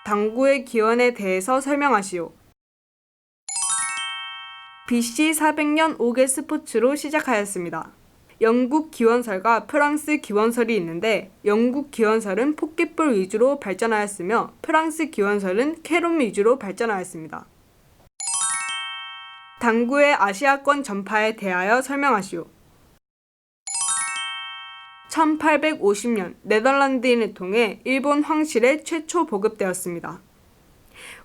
당구의 기원에 대해서 설명하시오. BC 400년 5개 스포츠로 시작하였습니다. 영국 기원설과 프랑스 기원설이 있는데 영국 기원설은 포켓볼 위주로 발전하였으며 프랑스 기원설은 캐rom 위주로 발전하였습니다. 당구의 아시아권 전파에 대하여 설명하시오. 1850년 네덜란드인을 통해 일본 황실에 최초 보급되었습니다.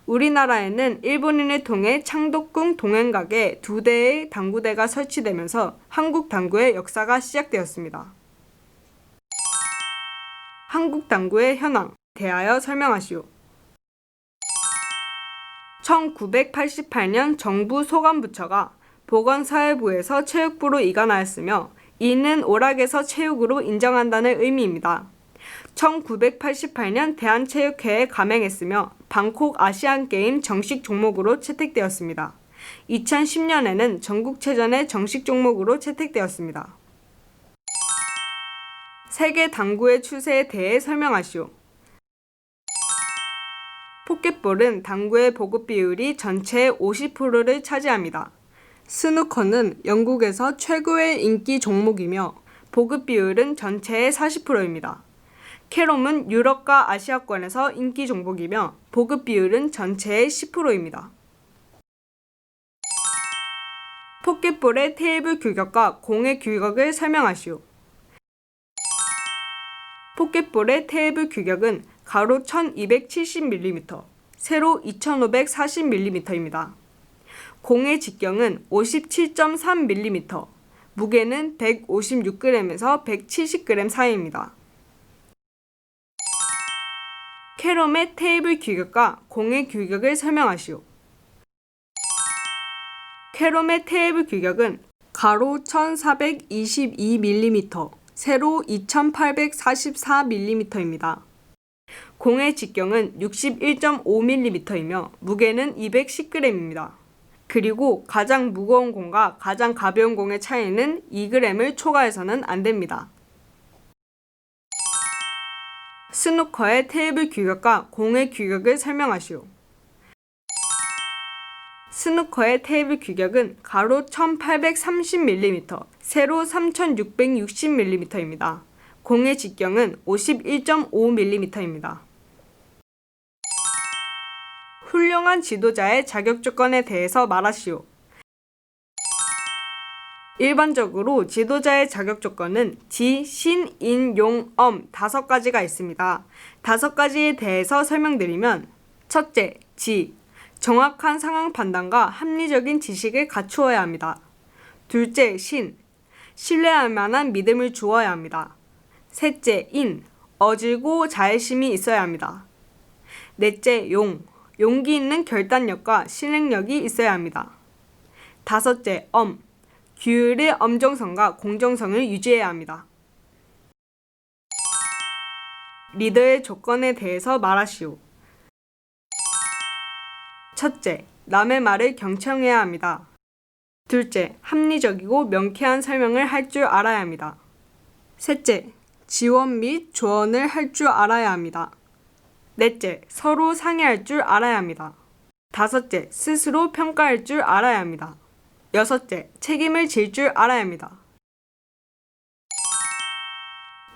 우리나라에는 일본인을 통해 창덕궁 동행각에 2대의 당구대가 설치되면서 한국 당구의 역사가 시작되었습니다. 한국 당구의 현황 대하여 설명하시오. 1988년 정부 소관부처가 보건사회부에서 체육부로 이관하였으며 이는 오락에서 체육으로 인정한다는 의미입니다. 1988년 대한체육회에 가맹했으며 방콕 아시안게임 정식 종목으로 채택되었습니다. 2010년에는 전국체전의 정식 종목으로 채택되었습니다. 세계 당구의 추세에 대해 설명하시오. 포켓볼은 당구의 보급 비율이 전체의 50%를 차지합니다. 스누커는 영국에서 최고의 인기 종목이며 보급 비율은 전체의 40%입니다. 캐롬은 유럽과 아시아권에서 인기 종목이며 보급 비율은 전체의 10%입니다. 포켓볼의 테이블 규격과 공의 규격을 설명하시오. 포켓볼의 테이블 규격은 가로 1270mm, 세로 2540mm입니다. 공의 직경은 57.3mm, 무게는 156g에서 170g 사이입니다. 캐롬의 테이블 규격과 공의 규격을 설명하시오. 캐롬의 테이블 규격은 가로 1422mm, 세로 2844mm입니다. 공의 직경은 61.5mm이며 무게는 210g입니다. 그리고 가장 무거운 공과 가장 가벼운 공의 차이는 2g을 초과해서는 안 됩니다. 스누커의 테이블 규격과 공의 규격을 설명하시오. 스누커의 테이블 규격은 가로 1830mm, 세로 3660mm입니다. 공의 직경은 51.5mm입니다. 훌륭한 지도자의 자격 조건에 대해서 말하시오. 일반적으로 지도자의 자격 조건은 지, 신, 인, 용, 엄 5가지가 있습니다. 5가지에 대해서 설명드리면 첫째, 지, 정확한 상황 판단과 합리적인 지식을 갖추어야 합니다. 둘째, 신, 신뢰할 만한 믿음을 주어야 합니다. 셋째, 인, 어질고 자애심이 있어야 합니다. 넷째, 용, 용기 있는 결단력과 실행력이 있어야 합니다. 다섯째, 엄, 규율의 엄정성과 공정성을 유지해야 합니다. 리더의 조건에 대해서 말하시오. 첫째, 남의 말을 경청해야 합니다. 둘째, 합리적이고 명쾌한 설명을 할 줄 알아야 합니다. 셋째, 지원 및 조언을 할 줄 알아야 합니다. 넷째, 서로 상의할 줄 알아야 합니다. 다섯째, 스스로 평가할 줄 알아야 합니다. 여섯째, 책임을 질 줄 알아야 합니다.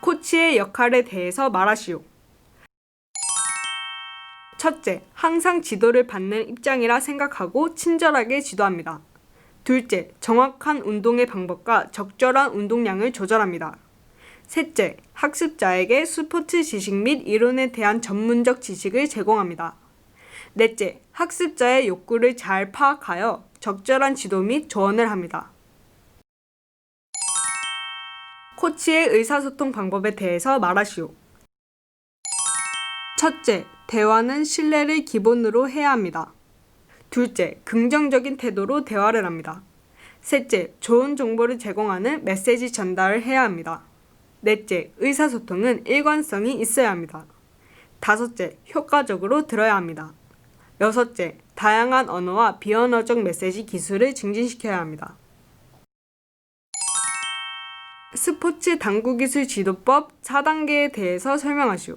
코치의 역할에 대해서 말하시오. 첫째, 항상 지도를 받는 입장이라 생각하고 친절하게 지도합니다. 둘째, 정확한 운동의 방법과 적절한 운동량을 조절합니다. 셋째, 학습자에게 스포츠 지식 및 이론에 대한 전문적 지식을 제공합니다. 넷째, 학습자의 욕구를 잘 파악하여 적절한 지도 및 조언을 합니다. 코치의 의사소통 방법에 대해서 말하시오. 첫째, 대화는 신뢰를 기본으로 해야 합니다. 둘째, 긍정적인 태도로 대화를 합니다. 셋째, 좋은 정보를 제공하는 메시지 전달을 해야 합니다. 넷째, 의사소통은 일관성이 있어야 합니다. 다섯째, 효과적으로 들어야 합니다. 여섯째, 다양한 언어와 비언어적 메시지 기술을 증진시켜야 합니다. 스포츠 당구기술 지도법 4단계에 대해서 설명하시오.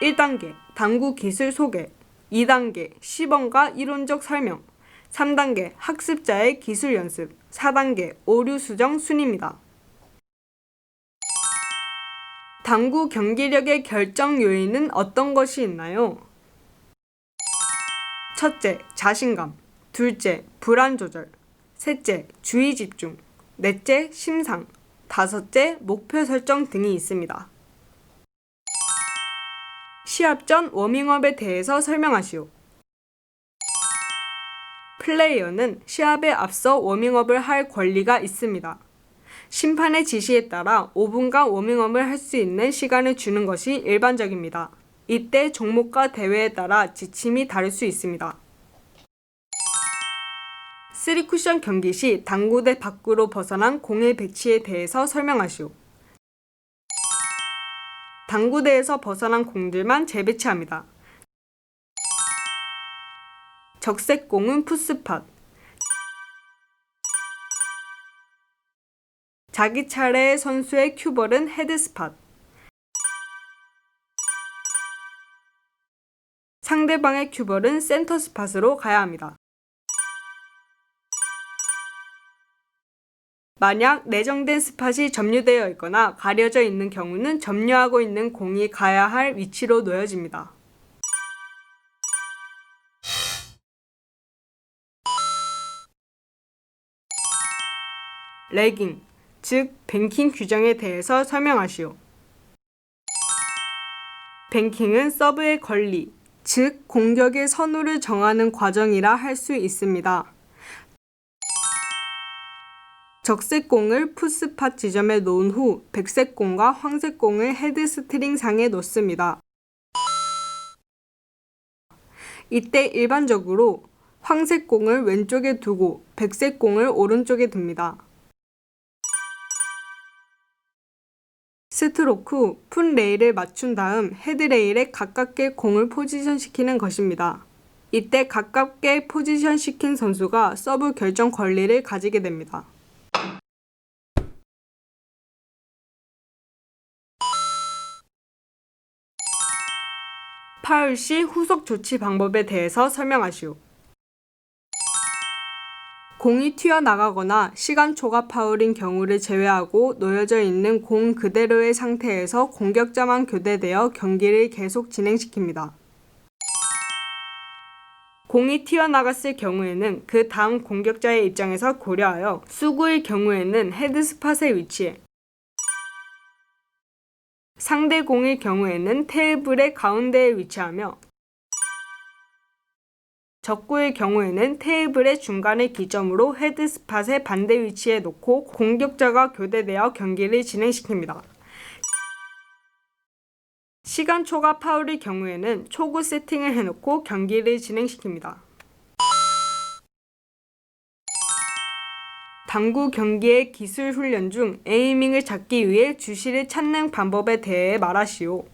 1단계 당구 기술 소개, 2단계 시범과 이론적 설명, 3단계 학습자의 기술 연습, 4단계 오류 수정 순입니다. 당구 경기력의 결정 요인은 어떤 것이 있나요? 첫째, 자신감. 둘째, 불안 조절. 셋째, 주의 집중. 넷째, 심상. 다섯째, 목표 설정 등이 있습니다. 시합 전 워밍업에 대해서 설명하시오. 플레이어는 시합에 앞서 워밍업을 할 권리가 있습니다. 심판의 지시에 따라 5분간 워밍업을 할 수 있는 시간을 주는 것이 일반적입니다. 이때 종목과 대회에 따라 지침이 다를 수 있습니다. 3쿠션 경기 시 당구대 밖으로 벗어난 공의 배치에 대해서 설명하시오. 당구대에서 벗어난 공들만 재배치합니다. 적색 공은 푸스팟. 자기 차례의 선수의 큐볼은 헤드스팟. 상대방의 큐볼은 센터스팟으로 가야 합니다. 만약 내정된 스팟이 점유되어 있거나 가려져 있는 경우는 점유하고 있는 공이 가야 할 위치로 놓여집니다. 레깅, 즉 뱅킹 규정에 대해서 설명하시오. 뱅킹은 서브의 권리, 즉 공격의 선호를 정하는 과정이라 할 수 있습니다. 적색 공을 푸스팟 지점에 놓은 후 백색 공과 황색 공을 헤드 스트링 상에 놓습니다. 이때 일반적으로 황색 공을 왼쪽에 두고 백색 공을 오른쪽에 둡니다. 스트로크 후 푼 레일을 맞춘 다음 헤드 레일에 가깝게 공을 포지션시키는 것입니다. 이때 가깝게 포지션시킨 선수가 서브 결정 권리를 가지게 됩니다. 파울 시 후속 조치 방법에 대해서 설명하시오. 공이 튀어나가거나 시간 초과 파울인 경우를 제외하고 놓여져 있는 공 그대로의 상태에서 공격자만 교대되어 경기를 계속 진행시킵니다. 공이 튀어나갔을 경우에는 그 다음 공격자의 입장에서 고려하여 수구의 경우에는 헤드 스팟의 위치에, 상대 공의 경우에는 테이블의 가운데에 위치하며 적구의 경우에는 테이블의 중간을 기점으로 헤드 스팟의 반대 위치에 놓고 공격자가 교대되어 경기를 진행시킵니다. 시간 초과 파울의 경우에는 초구 세팅을 해놓고 경기를 진행시킵니다. 당구 경기의 기술 훈련 중 에이밍을 잡기 위해 주시를 찾는 방법에 대해 말하시오.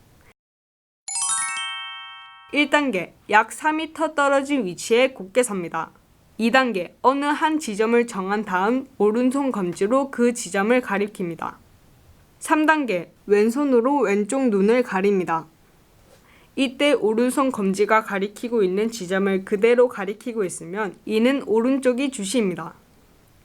1단계 약 4m 떨어진 위치에 곧게 섭니다. 2단계 어느 한 지점을 정한 다음 오른손 검지로 그 지점을 가리킵니다. 3단계 왼손으로 왼쪽 눈을 가립니다. 이때 오른손 검지가 가리키고 있는 지점을 그대로 가리키고 있으면 이는 오른쪽이 주시입니다.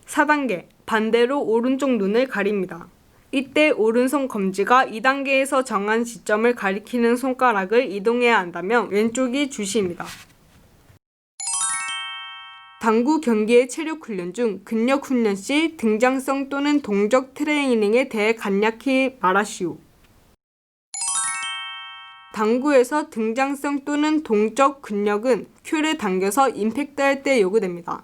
4단계 반대로 오른쪽 눈을 가립니다. 이때 오른손 검지가 2단계에서 정한 지점을 가리키는 손가락을 이동해야 한다면 왼쪽이 주시입니다. 당구 경기의 체력 훈련 중 근력 훈련 시 등장성 또는 동적 트레이닝에 대해 간략히 말하시오. 당구에서 등장성 또는 동적 근력은 큐를 당겨서 임팩트할 때 요구됩니다.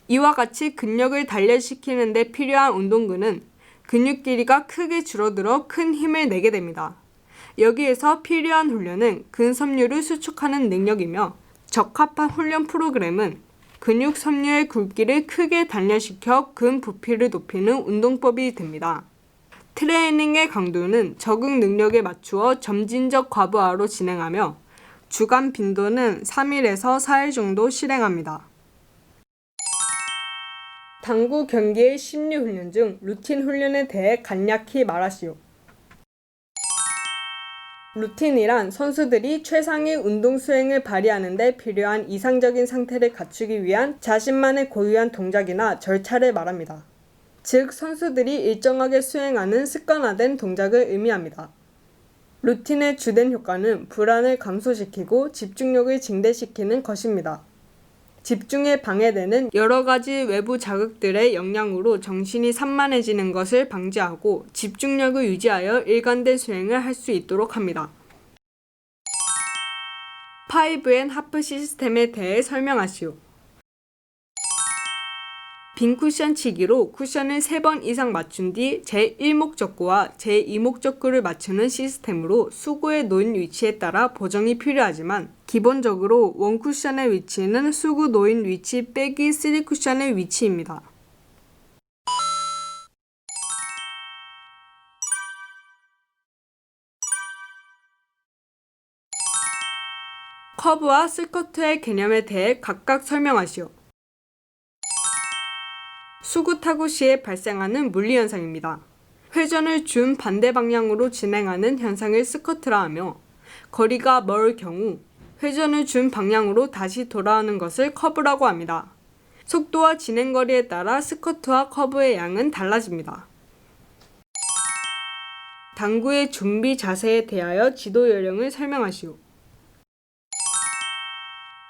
이와 같이 근력을 단련시키는 데 필요한 운동근은 근육 길이가 크게 줄어들어 큰 힘을 내게 됩니다. 여기에서 필요한 훈련은 근섬유를 수축하는 능력이며 적합한 훈련 프로그램은 근육 섬유의 굵기를 크게 단련시켜 근 부피를 높이는 운동법이 됩니다. 트레이닝의 강도는 적응 능력에 맞추어 점진적 과부하로 진행하며 주간 빈도는 3일에서 4일 정도 실행합니다. 당구 경기의 심리 훈련 중 루틴 훈련에 대해 간략히 말하시오. 루틴이란 선수들이 최상의 운동 수행을 발휘하는 데 필요한 이상적인 상태를 갖추기 위한 자신만의 고유한 동작이나 절차를 말합니다. 즉, 선수들이 일정하게 수행하는 습관화된 동작을 의미합니다. 루틴의 주된 효과는 불안을 감소시키고 집중력을 증대시키는 것입니다. 집중에 방해되는 여러 가지 외부 자극들의 영향으로 정신이 산만해지는 것을 방지하고 집중력을 유지하여 일관된 수행을 할 수 있도록 합니다. 5&하프 시스템에 대해 설명하시오. 빈 쿠션 치기로 쿠션을 3번 이상 맞춘 뒤 제1목적구와 제2목적구를 맞추는 시스템으로 수구의 놓인 위치에 따라 보정이 필요하지만 기본적으로 원 쿠션의 위치는 수구 놓인 위치 빼기 3 쿠션의 위치입니다. 커브와 스쿼트의 개념에 대해 각각 설명하시오. 수구 타구 시에 발생하는 물리 현상입니다. 회전을 준 반대 방향으로 진행하는 현상을 스쿼트라 하며 거리가 멀 경우 회전을 준 방향으로 다시 돌아오는 것을 커브라고 합니다. 속도와 진행 거리에 따라 스쿼트와 커브의 양은 달라집니다. 당구의 준비 자세에 대하여 지도 요령을 설명하시오.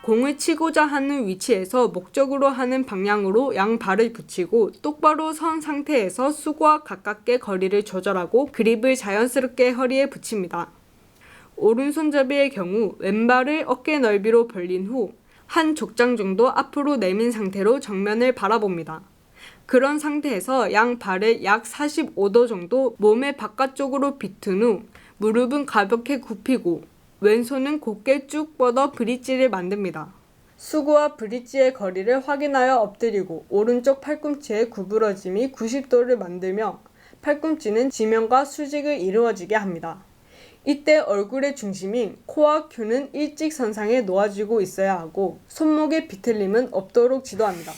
공을 치고자 하는 위치에서 목적으로 하는 방향으로 양 발을 붙이고 똑바로 선 상태에서 수구와 가깝게 거리를 조절하고 그립을 자연스럽게 허리에 붙입니다. 오른손잡이의 경우 왼발을 어깨 넓이로 벌린 후 한 족장 정도 앞으로 내민 상태로 정면을 바라봅니다. 그런 상태에서 양 발을 약 45도 정도 몸의 바깥쪽으로 비튼 후 무릎은 가볍게 굽히고 왼손은 곧게 쭉 뻗어 브릿지를 만듭니다. 수구와 브릿지의 거리를 확인하여 엎드리고 오른쪽 팔꿈치의 구부러짐이 90도를 만들며 팔꿈치는 지면과 수직을 이루어지게 합니다. 이때 얼굴의 중심인 코와 큐는 일직선상에 놓아지고 있어야 하고 손목의 비틀림은 없도록 지도합니다.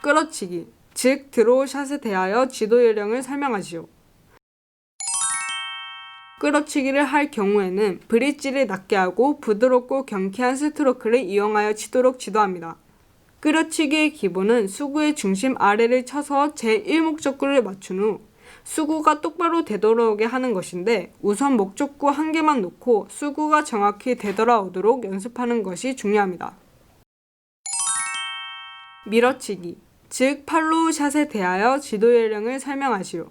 끌어치기, 즉 드로우샷에 대하여 지도 요령을 설명하시오. 끌어치기를 할 경우에는 브릿지를 낮게 하고 부드럽고 경쾌한 스트로크를 이용하여 치도록 지도합니다. 끌어치기의 기본은 수구의 중심 아래를 쳐서 제1목적구를 맞춘 후 수구가 똑바로 되돌아오게 하는 것인데 우선 목적구 한 개만 놓고 수구가 정확히 되돌아오도록 연습하는 것이 중요합니다. 밀어치기, 즉 팔로우 샷에 대하여 지도 요령을 설명하시오.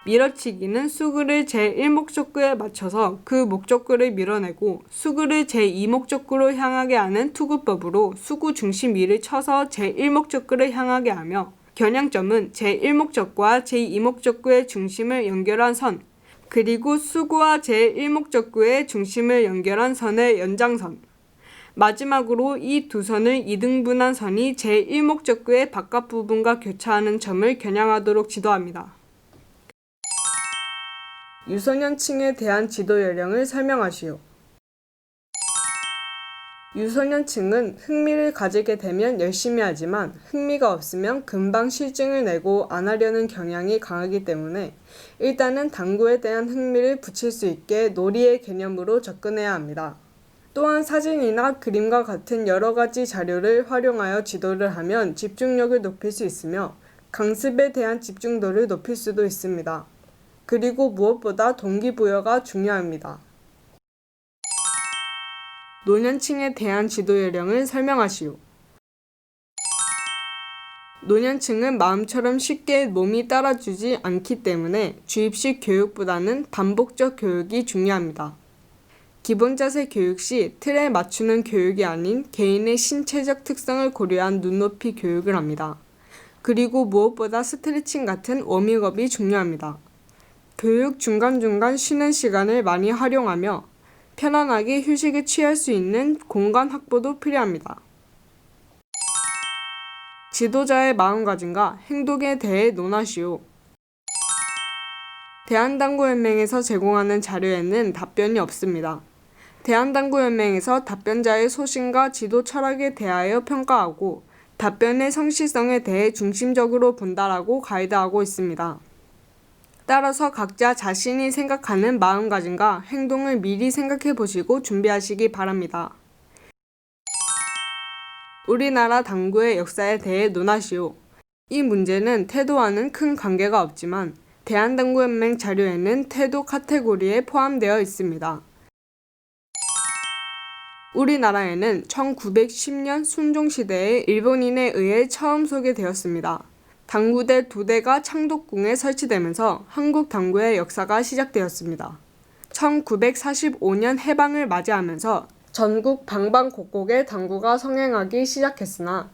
밀어치기는 수구를 제1목적구에 맞춰서 그 목적구를 밀어내고 수구를 제2목적구로 향하게 하는 투구법으로 수구 중심 위를 쳐서 제1목적구를 향하게 하며 겨냥점은 제1목적구와 제2목적구의 중심을 연결한 선, 그리고 수구와 제1목적구의 중심을 연결한 선의 연장선, 마지막으로 이 두 선을 이등분한 선이 제1목적구의 바깥 부분과 교차하는 점을 겨냥하도록 지도합니다. 유소년층에 대한 지도 요령을 설명하시오. 유소년층은 흥미를 가지게 되면 열심히 하지만 흥미가 없으면 금방 실증을 내고 안 하려는 경향이 강하기 때문에 일단은 당구에 대한 흥미를 붙일 수 있게 놀이의 개념으로 접근해야 합니다. 또한 사진이나 그림과 같은 여러 가지 자료를 활용하여 지도를 하면 집중력을 높일 수 있으며 강습에 대한 집중도를 높일 수도 있습니다. 그리고 무엇보다 동기부여가 중요합니다. 노년층에 대한 지도 요령을 설명하시오. 노년층은 마음처럼 쉽게 몸이 따라주지 않기 때문에 주입식 교육보다는 반복적 교육이 중요합니다. 기본 자세 교육 시 틀에 맞추는 교육이 아닌 개인의 신체적 특성을 고려한 눈높이 교육을 합니다. 그리고 무엇보다 스트레칭 같은 워밍업이 중요합니다. 교육 중간중간 쉬는 시간을 많이 활용하며 편안하게 휴식을 취할 수 있는 공간 확보도 필요합니다. 지도자의 마음가짐과 행동에 대해 논하시오. 대한당구연맹에서 제공하는 자료에는 답변이 없습니다. 대한당구연맹에서 답변자의 소신과 지도 철학에 대하여 평가하고 답변의 성실성에 대해 중심적으로 본다라고 가이드하고 있습니다. 따라서 각자 자신이 생각하는 마음가짐과 행동을 미리 생각해 보시고 준비하시기 바랍니다. 우리나라 당구의 역사에 대해 논하시오. 이 문제는 태도와는 큰 관계가 없지만 대한당구연맹 자료에는 태도 카테고리에 포함되어 있습니다. 우리나라에는 1910년 순종시대에 일본인에 의해 처음 소개되었습니다. 당구대 2대가 창덕궁에 설치되면서 한국 당구의 역사가 시작되었습니다. 1945년 해방을 맞이하면서 전국 방방곡곡에 당구가 성행하기 시작했으나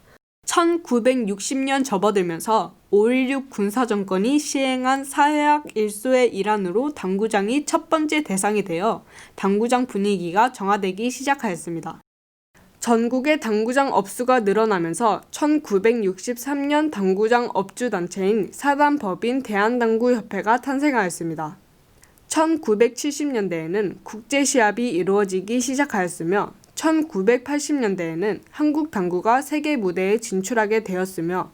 1960년 접어들면서 5.16 군사정권이 시행한 사회학 일소의 일환으로 당구장이 첫 번째 대상이 되어 당구장 분위기가 정화되기 시작하였습니다. 전국의 당구장 업수가 늘어나면서 1963년 당구장 업주단체인 사단법인 대한당구협회가 탄생하였습니다. 1970년대에는 국제시합이 이루어지기 시작하였으며 1980년대에는 한국 당구가 세계 무대에 진출하게 되었으며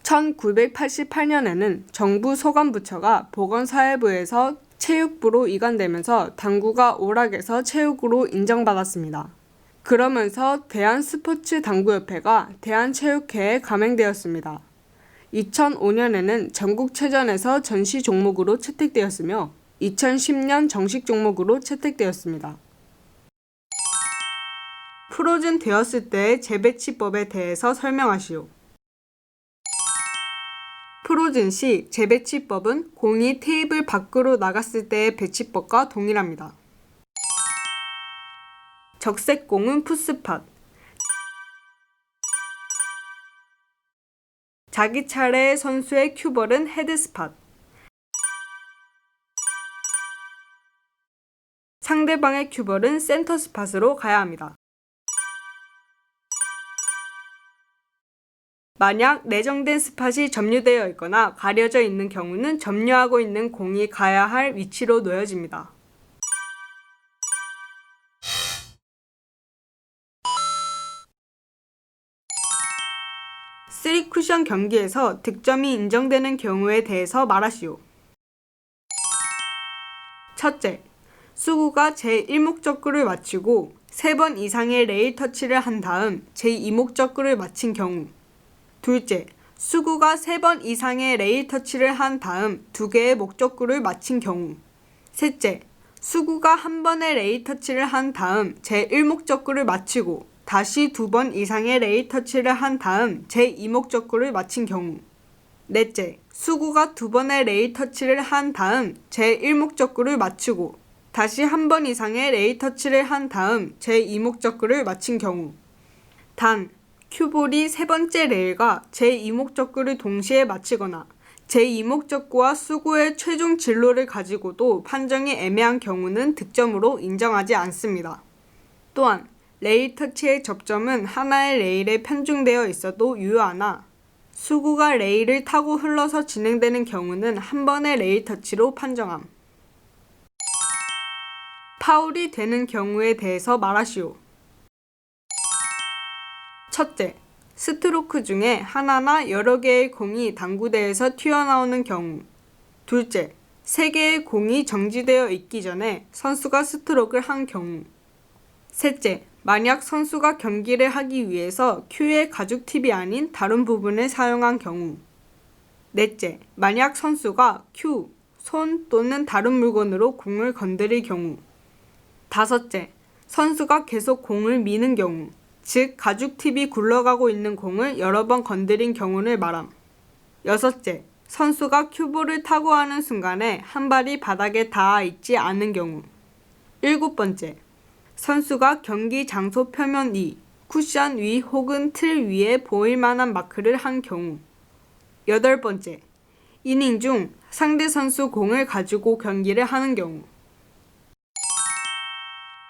1988년에는 정부 소관부처가 보건사회부에서 체육부로 이관되면서 당구가 오락에서 체육으로 인정받았습니다. 그러면서 대한스포츠당구협회가 대한체육회에 가맹되었습니다. 2005년에는 전국체전에서 전시 종목으로 채택되었으며 2010년 정식 종목으로 채택되었습니다. 프로즌 되었을 때의 재배치법에 대해서 설명하시오. 프로즌 시 재배치법은 공이 테이블 밖으로 나갔을 때의 배치법과 동일합니다. 적색공은 푸스팟. 자기 차례의 선수의 큐볼은 헤드스팟. 상대방의 큐볼은 센터스팟으로 가야 합니다. 만약 내정된 스팟이 점유되어 있거나 가려져 있는 경우는 점유하고 있는 공이 가야 할 위치로 놓여집니다. 쓰리 쿠션 경기에서 득점이 인정되는 경우에 대해서 말하시오. 첫째, 수구가 제1목적구를 마치고 3번 이상의 레일 터치를 한 다음 제2목적구를 마친 경우. 둘째, 수구가 3번 이상의 레일 터치를 한 다음 2개의 목적구를 마친 경우. 셋째, 수구가 한 번의 레일 터치를 한 다음 제1목적구를 마치고 다시 2번 이상의 레일 터치를 한 다음 제2목적구를 마친 경우. 넷째, 수구가 2번의 레일 터치를 한 다음 제1목적구를 마치고 다시 한 번 이상의 레일 터치를 한 다음 제2목적구를 마친 경우. 단, 큐볼이 3번째 레일과 제2목적구를 동시에 마치거나 제2목적구와 수구의 최종 진로를 가지고도 판정이 애매한 경우는 득점으로 인정하지 않습니다. 또한 레일 터치의 접점은 하나의 레일에 편중되어 있어도 유효하나 수구가 레일을 타고 흘러서 진행되는 경우는 한 번의 레일 터치로 판정함. 파울이 되는 경우에 대해서 말하시오. 첫째, 스트로크 중에 하나나 여러 개의 공이 당구대에서 튀어나오는 경우. 둘째, 3개의 공이 정지되어 있기 전에 선수가 스트로크를 한 경우. 셋째, 만약 선수가 경기를 하기 위해서 큐의 가죽 팁이 아닌 다른 부분을 사용한 경우. 넷째, 만약 선수가 큐, 손 또는 다른 물건으로 공을 건드릴 경우. 다섯째, 선수가 계속 공을 미는 경우, 즉 가죽 팁이 굴러가고 있는 공을 여러 번 건드린 경우를 말함. 여섯째, 선수가 큐볼을 타고 하는 순간에 한 발이 바닥에 닿아 있지 않은 경우. 일곱 번째, 선수가 경기 장소 표면 위, 쿠션 위 혹은 틀 위에 보일 만한 마크를 한 경우. 여덟 번째, 이닝 중 상대 선수 공을 가지고 경기를 하는 경우.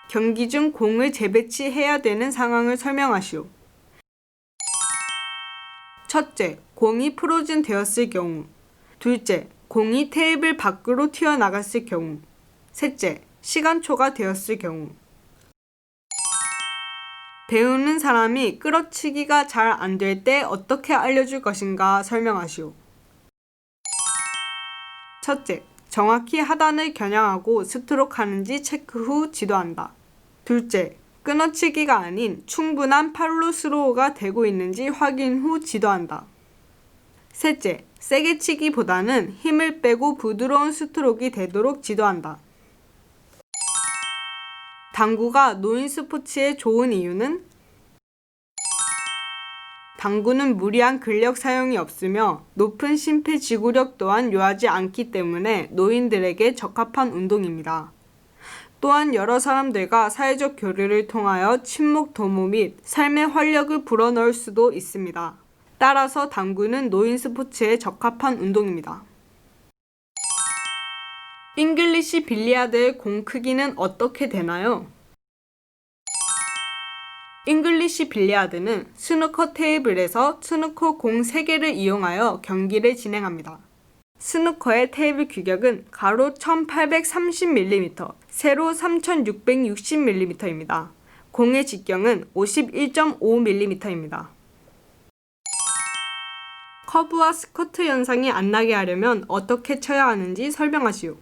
경기 중 공을 재배치해야 되는 상황을 설명하시오. 첫째, 공이 프로즌 되었을 경우. 둘째, 공이 테이블 밖으로 튀어나갔을 경우. 셋째, 시간초가 되었을 경우. 배우는 사람이 끌어치기가 잘 안 될 때 어떻게 알려줄 것인가 설명하시오. 첫째, 정확히 하단을 겨냥하고 스트로크 하는지 체크 후 지도한다. 둘째, 끊어치기가 아닌 충분한 팔로 스로우가 되고 있는지 확인 후 지도한다. 셋째, 세게 치기보다는 힘을 빼고 부드러운 스트로크가 되도록 지도한다. 당구가 노인 스포츠에 좋은 이유는? 당구는 무리한 근력 사용이 없으며 높은 심폐지구력 또한 요하지 않기 때문에 노인들에게 적합한 운동입니다. 또한 여러 사람들과 사회적 교류를 통하여 친목 도모 및 삶의 활력을 불어넣을 수도 있습니다. 따라서 당구는 노인 스포츠에 적합한 운동입니다. 잉글리시 빌리아드의 공 크기는 어떻게 되나요? 잉글리시 빌리아드는 스누커 테이블에서 스누커 공 3개를 이용하여 경기를 진행합니다. 스누커의 테이블 규격은 가로 1830mm, 세로 3660mm입니다. 공의 직경은 51.5mm입니다. 커브와 스커트 현상이 안 나게 하려면 어떻게 쳐야 하는지 설명하시오.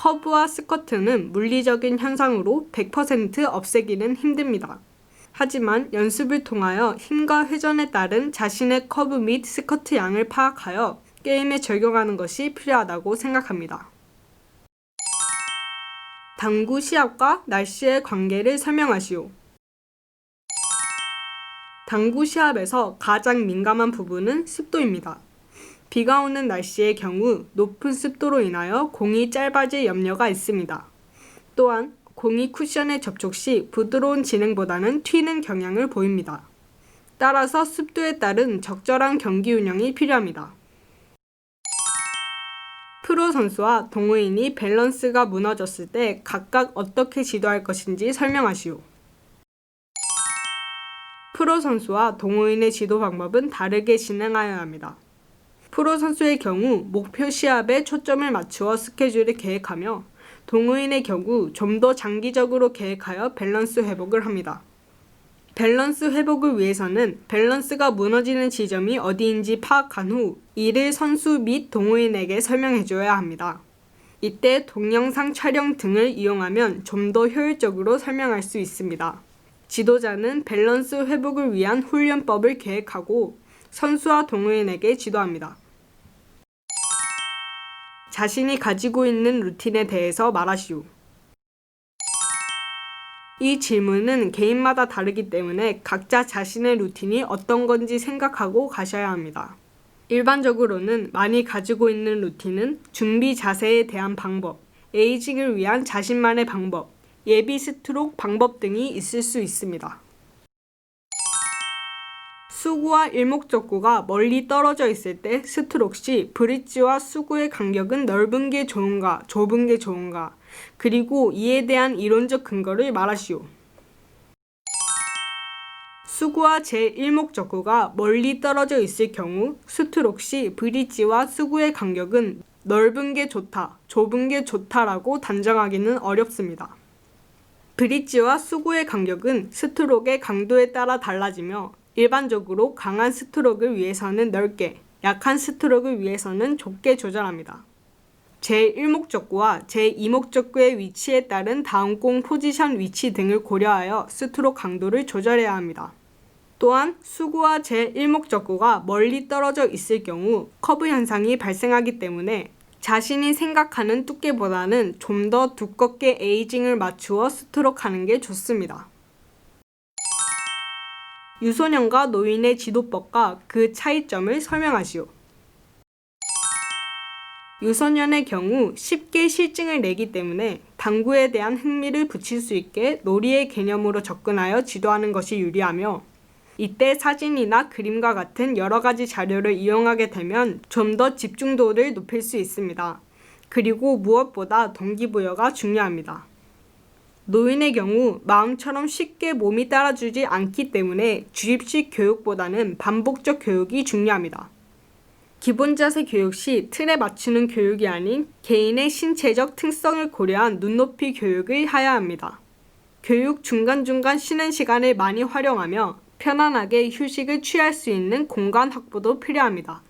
커브와 스커트는 물리적인 현상으로 100% 없애기는 힘듭니다. 하지만 연습을 통하여 힘과 회전에 따른 자신의 커브 및 스커트 양을 파악하여 게임에 적용하는 것이 필요하다고 생각합니다. 당구 시합과 날씨의 관계를 설명하시오. 당구 시합에서 가장 민감한 부분은 습도입니다. 비가 오는 날씨의 경우 높은 습도로 인하여 공이 짧아질 염려가 있습니다. 또한 공이 쿠션에 접촉 시 부드러운 진행보다는 튀는 경향을 보입니다. 따라서 습도에 따른 적절한 경기 운영이 필요합니다. 프로 선수와 동호인이 밸런스가 무너졌을 때 각각 어떻게 지도할 것인지 설명하시오. 프로 선수와 동호인의 지도 방법은 다르게 진행하여야 합니다. 프로 선수의 경우 목표 시합에 초점을 맞추어 스케줄을 계획하며 동호인의 경우 좀 더 장기적으로 계획하여 밸런스 회복을 합니다. 밸런스 회복을 위해서는 밸런스가 무너지는 지점이 어디인지 파악한 후 이를 선수 및 동호인에게 설명해줘야 합니다. 이때 동영상 촬영 등을 이용하면 좀 더 효율적으로 설명할 수 있습니다. 지도자는 밸런스 회복을 위한 훈련법을 계획하고 선수와 동호인에게 지도합니다. 자신이 가지고 있는 루틴에 대해서 말하시오. 이 질문은 개인마다 다르기 때문에 각자 자신의 루틴이 어떤 건지 생각하고 가셔야 합니다. 일반적으로는 많이 가지고 있는 루틴은 준비 자세에 대한 방법, 에이징을 위한 자신만의 방법, 예비 스트로크 방법 등이 있을 수 있습니다. 수구와 일목적구가 멀리 떨어져 있을 때 스트로크 시 브릿지와 수구의 간격은 넓은 게 좋은가, 좁은 게 좋은가, 그리고 이에 대한 이론적 근거를 말하시오. 수구와 제1목적구가 멀리 떨어져 있을 경우 스트로크 시 브릿지와 수구의 간격은 넓은 게 좋다, 좁은 게 좋다라고 단정하기는 어렵습니다. 브릿지와 수구의 간격은 스트로크의 강도에 따라 달라지며 일반적으로 강한 스트로크를 위해서는 넓게, 약한 스트로크를 위해서는 좁게 조절합니다. 제1목적구와 제2목적구의 위치에 따른 다음 공 포지션 위치 등을 고려하여 스트로크 강도를 조절해야 합니다. 또한 수구와 제1목적구가 멀리 떨어져 있을 경우 커브 현상이 발생하기 때문에 자신이 생각하는 두께보다는 좀 더 두껍게 에이징을 맞추어 스트로크 하는 게 좋습니다. 유소년과 노인의 지도법과 그 차이점을 설명하시오. 유소년의 경우 쉽게 실증을 내기 때문에 당구에 대한 흥미를 붙일 수 있게 놀이의 개념으로 접근하여 지도하는 것이 유리하며 이때 사진이나 그림과 같은 여러 가지 자료를 이용하게 되면 좀 더 집중도를 높일 수 있습니다. 그리고 무엇보다 동기부여가 중요합니다. 노인의 경우 마음처럼 쉽게 몸이 따라주지 않기 때문에 주입식 교육보다는 반복적 교육이 중요합니다. 기본 자세 교육 시 틀에 맞추는 교육이 아닌 개인의 신체적 특성을 고려한 눈높이 교육을 해야 합니다. 교육 중간중간 쉬는 시간을 많이 활용하며 편안하게 휴식을 취할 수 있는 공간 확보도 필요합니다.